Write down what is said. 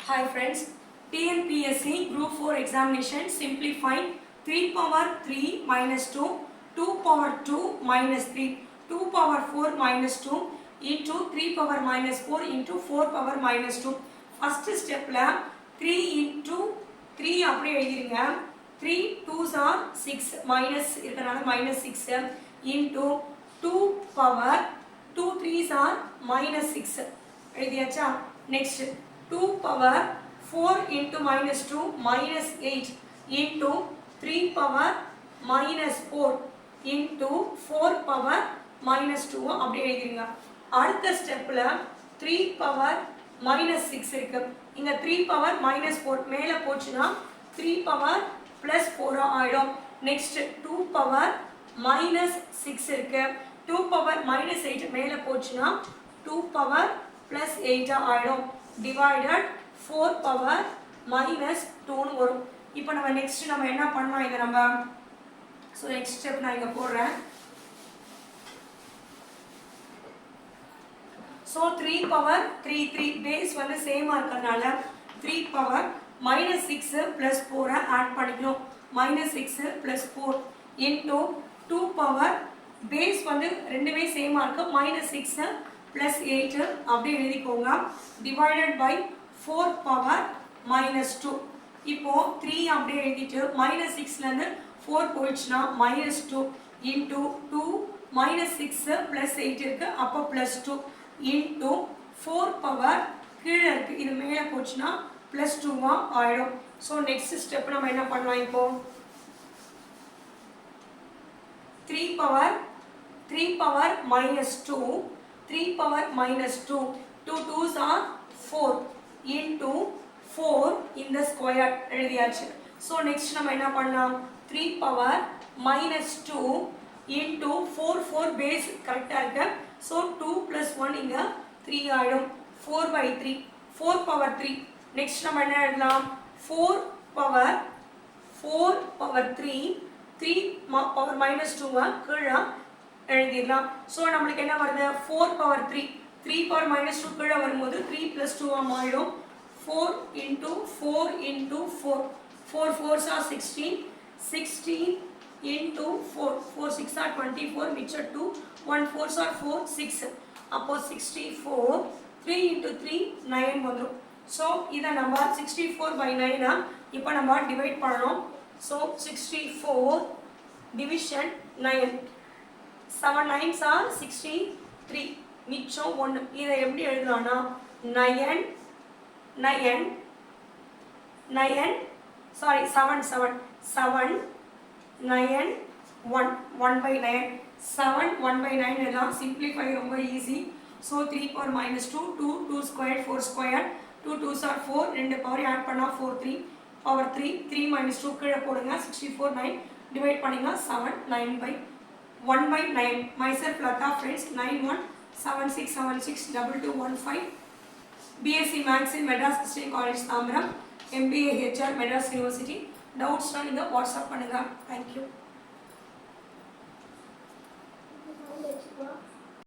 Hi friends, tnpsc group 4 examination simplify 3 power 3 minus 2, 2 power 2 minus 3, 2 power 4 minus 2 into 3 power minus 4 into 4 power minus 2. First step la 3 into 3 அப்படியே எழுதிருங்க. 3 2s are 6 minus இருக்கனால minus 6 into 2 power 2 3s are minus 6 எழுதியாச்சா. Next 2 power 4 into minus 2 minus 8 into 3 power minus 4 into 4 power minus 2 அப்படியே எழுதிருங்க. அடுத்த ஸ்டெப்ல 3 power minus 6 இருக்கு. இங்க 3 power minus 4 மேல போச்சுனா 3 power plus 4 ஆயிடும். Next 2 power minus 6 இருக்கு. 2 power minus 8 மேல போச்சுனா 2 power plus 8 ஆயிடும். Divided 4 power minus 2 னு வரும். இப்போ நம்ம நெக்ஸ்ட் நம்ம என்ன பண்ணலாம் இத நம்ம சோ நெக்ஸ்ட் ஸ்டெப் நான் இங்க போடுறேன். So 3 power 3 base வந்து சேமா இருக்கறனால 3 power minus 6 plus 4 ஆட் பண்ணிக்கணும். minus 6 plus 4 into 2 power base வந்து ரெண்டுமே சேமா இருக்கு. minus 6 plus 8 அப்படியே எழுதிக்கோங்க. divided by 4 power minus 2. இப்போ 3 அப்படியே எழுதிட்டு minus 6 ல இருந்து 4 போயிடுச்சுனா minus 2 into 2 minus 6 plus 8 இருக்கு. அப்போ plus 2 into 4 power கீழே இருக்கு. இது மேல போச்சுனா plus 2 ஆயிடும். சோ நெக்ஸ்ட் ஸ்டெப் நம்ம என்ன பண்ணலாம் இப்போ 3 power minus 2 3 power minus 2 2 2s are 4 into 4 in the square எழுதியாச்சு. சோ நெக்ஸ்ட் நம்ம என்ன பண்ணலாம் 3 power minus 2 into 4 4 base கரெக்ட்டா இருக்கு. So 2 plus 1 இங்க 3 ஆயிடும். 4 by 3 4 power 3. நெக்ஸ்ட் நம்ம என்ன எழுதலாம் 4 power 3 3 power minus 2 கீழ எழுதிடலாம். சோ நமக்கு என்ன வருது 4 power 3 3 power minus 2 கீழ வரும்போது 3 plus 2 ஆயிடும். 4 into 4 into 4 4 4s are 16 16 into 4 4 6 are 24 மிச்சம் 2 1 4s are 4 6 அப்போ 64 3 into 3 9 வந்துரும். சோ இத நம்ம 64 by 9 இப்போ நம்ம டிவைட் பண்ணனும். சோ 64 division 9 7 9s are 63 மிச்சம் 1 இத எப்படி எழுதலாம்னா 9 9 9 sorry 7 7 7 9 1 1 by 9 7 1 by 9 எல்லாம் simplify ரொம்ப easy. so 3 power minus 2 2 2 squared 4 squared 2 2s are 4 ரெண்டு பவர் ஆட் பண்ணா 4 3 power 3 3 minus 2 கீழ போடுங்க 64 9 டிவைட் பண்ணீங்க 7 9 by 1 by 9 myself latha friends 9176762215 BSc Maths in Madras Christian College Tambaram MBA HR Madras University doubts na neenga WhatsApp பண்ணுங்க. Thank you.